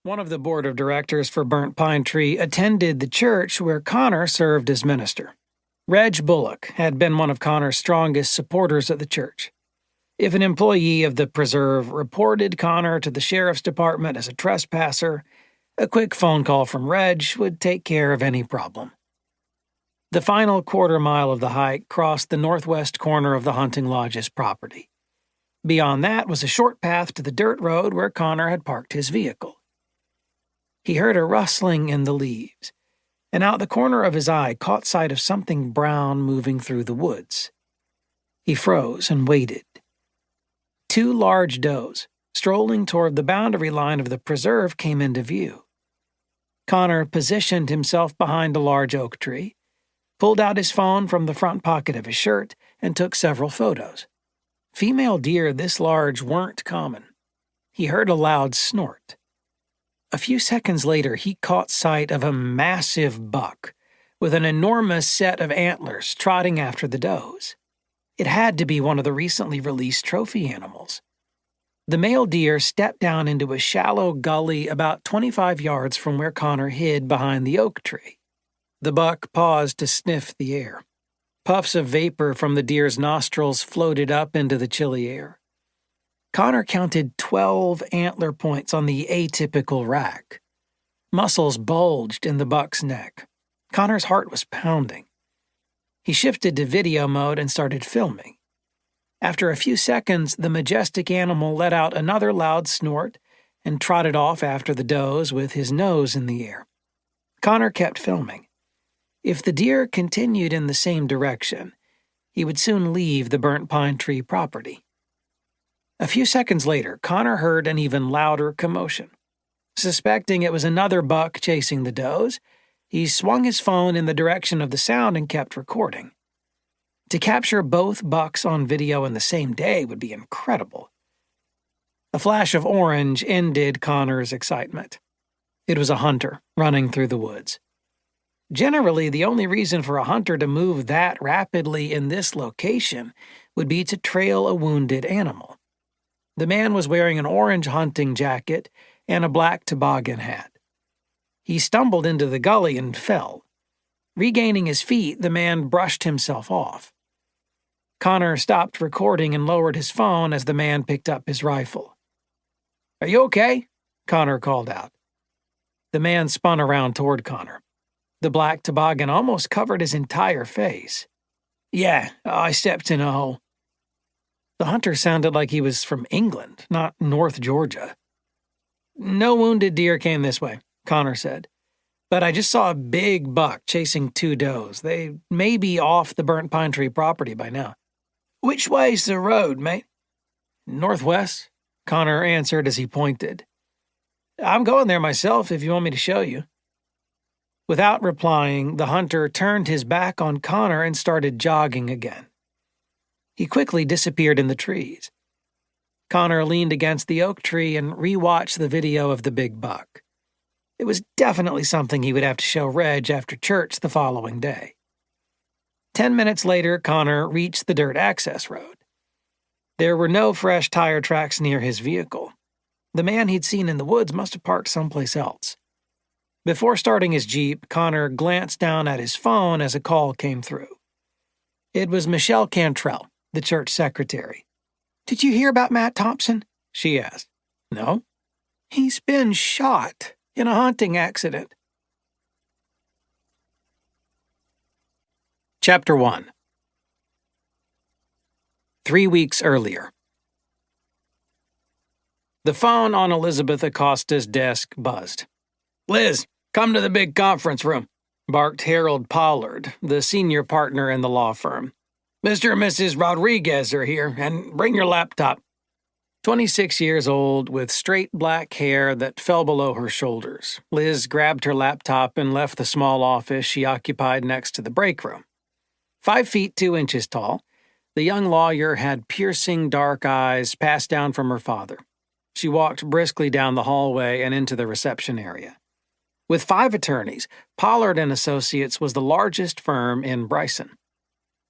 One of the board of directors for Burnt Pine Tree attended the church where Connor served as minister. Reg Bullock had been one of Connor's strongest supporters at the church. If an employee of the preserve reported Connor to the sheriff's department as a trespasser, a quick phone call from Reg would take care of any problem. The final quarter-mile of the hike crossed the northwest corner of the hunting lodge's property. Beyond that was a short path to the dirt road where Connor had parked his vehicle. He heard a rustling in the leaves, and out the corner of his eye caught sight of something brown moving through the woods. He froze and waited. 2 large does, strolling toward the boundary line of the preserve, came into view. Connor positioned himself behind a large oak tree, pulled out his phone from the front pocket of his shirt, and took several photos. Female deer this large weren't common. He heard a loud snort. A few seconds later, he caught sight of a massive buck with an enormous set of antlers trotting after the does. It had to be one of the recently released trophy animals. The male deer stepped down into a shallow gully about 25 yards from where Connor hid behind the oak tree. The buck paused to sniff the air. Puffs of vapor from the deer's nostrils floated up into the chilly air. Connor counted 12 antler points on the atypical rack. Muscles bulged in the buck's neck. Connor's heart was pounding. He shifted to video mode and started filming. After a few seconds, the majestic animal let out another loud snort and trotted off after the does with his nose in the air. Connor kept filming. If the deer continued in the same direction, he would soon leave the Burnt Pine Tree property. A few seconds later, Connor heard an even louder commotion. Suspecting it was another buck chasing the does, he swung his phone in the direction of the sound and kept recording. To capture both bucks on video in the same day would be incredible. A flash of orange ended Connor's excitement. It was a hunter running through the woods. Generally, the only reason for a hunter to move that rapidly in this location would be to trail a wounded animal. The man was wearing an orange hunting jacket and a black toboggan hat. He stumbled into the gully and fell. Regaining his feet, the man brushed himself off. Connor stopped recording and lowered his phone as the man picked up his rifle. "Are you okay?" Connor called out. The man spun around toward Connor. The black toboggan almost covered his entire face. "Yeah, I stepped in a hole." The hunter sounded like he was from England, not North Georgia. "No wounded deer came this way," Connor said. "But I just saw a big buck chasing 2 does. They may be off the Burnt Pine Tree property by now." "Which way's the road, mate?" "Northwest," Connor answered as he pointed. "I'm going there myself if you want me to show you." Without replying, the hunter turned his back on Connor and started jogging again. He quickly disappeared in the trees. Connor leaned against the oak tree and rewatched the video of the big buck. It was definitely something he would have to show Reg after church the following day. 10 minutes later, Connor reached the dirt access road. There were no fresh tire tracks near his vehicle. The man he'd seen in the woods must have parked someplace else. Before starting his Jeep, Connor glanced down at his phone as a call came through. It was Michelle Cantrell, the church secretary. "Did you hear about Matt Thompson?" she asked. "No." "He's been shot in a hunting accident." Chapter 1. 3 weeks earlier. The phone on Elizabeth Acosta's desk buzzed. "Liz, come to the big conference room," barked Harold Pollard, the senior partner in the law firm. "Mr. and Mrs. Rodriguez are here, and bring your laptop." 26 years old, with straight black hair that fell below her shoulders, Liz grabbed her laptop and left the small office she occupied next to the break room. 5 feet 2 inches tall, the young lawyer had piercing dark eyes passed down from her father. She walked briskly down the hallway and into the reception area. With 5 attorneys, Pollard & Associates was the largest firm in Bryson.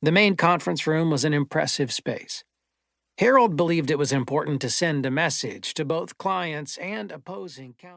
The main conference room was an impressive space. Harold believed it was important to send a message to both clients and opposing counsel.